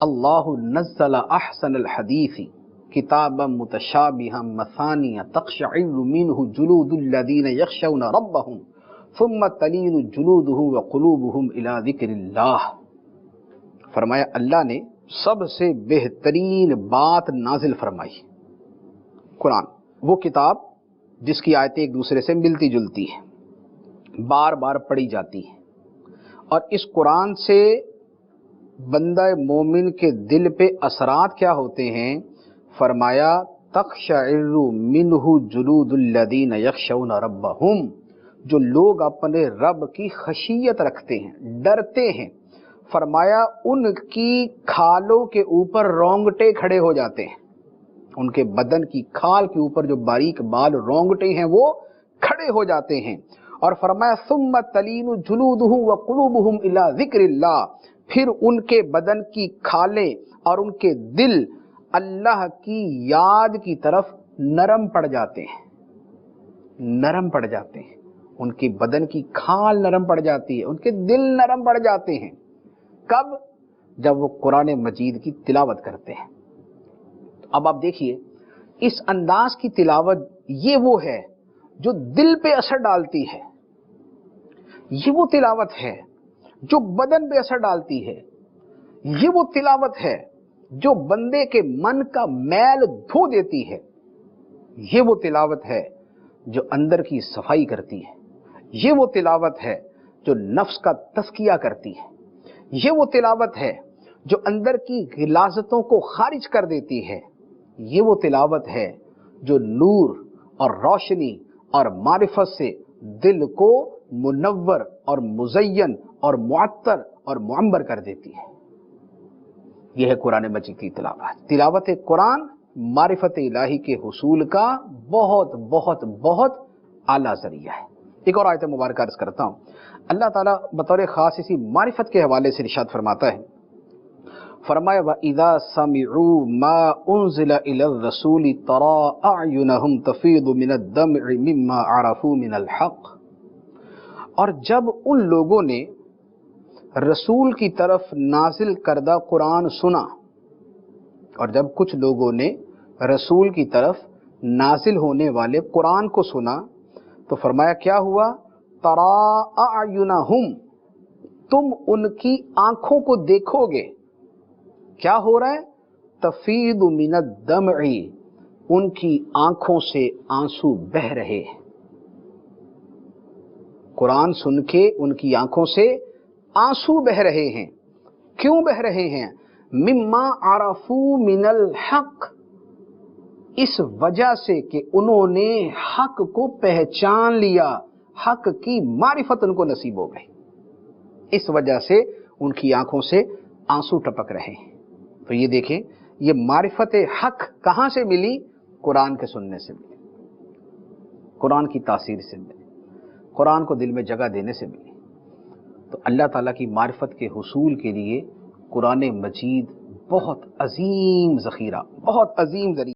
اللہ نزل احسن الحدیث کتابا متشابہا مثانیہ تقشعر منہ جلود الذین یخشون ربہم ثم تلین جلودہم وقلوبہم الی ذکر اللہ۔ فرمایا اللہ نے سب سے بہترین بات نازل فرمائی، قرآن، وہ کتاب جس کی آیتیں ایک دوسرے سے ملتی جلتی ہیں، بار بار پڑھی جاتی ہیں، اور اس قرآن سے بندہ مومن کے دل پہ اثرات کیا ہوتے ہیں؟ فرمایا تقشعر منہ جلود الذین یخشون ربہم، جو لوگ اپنے رب کی خشیت رکھتے ہیں، ڈرتے ہیں، فرمایا ان کی کھالوں کے اوپر رونگٹے کھڑے ہو جاتے ہیں، ان کے بدن کی کھال کے اوپر جو باریک بال رونگٹے ہیں وہ کھڑے ہو جاتے ہیں، اور فرمایا ثم تلین جلودہم وقلوبہم الی ذکر اللہ، پھر ان کے بدن کی کھالیں اور ان کے دل اللہ کی یاد کی طرف نرم پڑ جاتے ہیں، نرم پڑ جاتے ہیں، ان کی بدن کی کھال نرم پڑ جاتی ہے، ان کے دل نرم پڑ جاتے ہیں۔ کب؟ جب وہ قرآن مجید کی تلاوت کرتے ہیں۔ اب آپ دیکھیے اس انداز کی تلاوت، یہ وہ ہے جو دل پہ اثر ڈالتی ہے، یہ وہ تلاوت ہے جو بدن پہ اثر ڈالتی ہے، یہ وہ تلاوت ہے جو بندے کے من کا میل دھو دیتی ہے، یہ وہ تلاوت ہے جو اندر کی صفائی کرتی ہے، یہ وہ تلاوت ہے جو نفس کا تزکیہ کرتی ہے، یہ وہ تلاوت ہے جو اندر کی غلاظتوں کو خارج کر دیتی ہے، یہ وہ تلاوت ہے جو نور اور روشنی اور معرفت سے دل کو منور اور مزین اور معطر اور معمر کر دیتی ہے۔ یہ ہے قرآن مجید کی تلاوت۔ تلاوت قرآن معرفت الہی کے حصول کا بہت بہت بہت اعلیٰ ذریعہ ہے۔ ایک اور آیت مبارکہ عرض کرتا ہوں، اللہ تعالیٰ بطور خاص اسی معرفت کے حوالے سے ارشاد فرماتا ہے، فرمایا وَإِذَا سَمِعُوا مَا أُنزِلَ إِلَى الرَّسُولِ تَرَىٰ أَعْيُنَهُمْ تَفِيضُ مِنَ الدَّمْعِ مِمَّا عَرَفُوا مِنَ الْحَقِّ، اور جب ان لوگوں نے رسول کی طرف نازل کردہ قرآن سنا، اور جب کچھ لوگوں نے رسول کی طرف نازل ہونے والے قرآن کو سنا تو فرمایا کیا ہوا؟ تَرَىٰ أَعْيُنَهُمْ، تم ان کی آنکھوں کو دیکھو گے، کیا ہو رہا ہے؟ تفیض من الدمع، ان کی آنکھوں سے آنسو بہہ رہے ہیں، قرآن سن کے ان کی آنکھوں سے آنسو بہہ رہے ہیں۔ کیوں بہہ رہے ہیں؟ مما عرفوا من الحق، اس وجہ سے کہ انہوں نے حق کو پہچان لیا، حق کی معرفت ان کو نصیب ہو گئی، اس وجہ سے ان کی آنکھوں سے آنسو ٹپک رہے ہیں۔ تو یہ دیکھیں، یہ معرفت حق کہاں سے ملی؟ قرآن کے سننے سے ملی، قرآن کی تاثیر سے ملی، قرآن کو دل میں جگہ دینے سے ملی۔ تو اللہ تعالیٰ کی معرفت کے حصول کے لیے قرآن مجید بہت عظیم ذخیرہ، بہت عظیم ذریعہ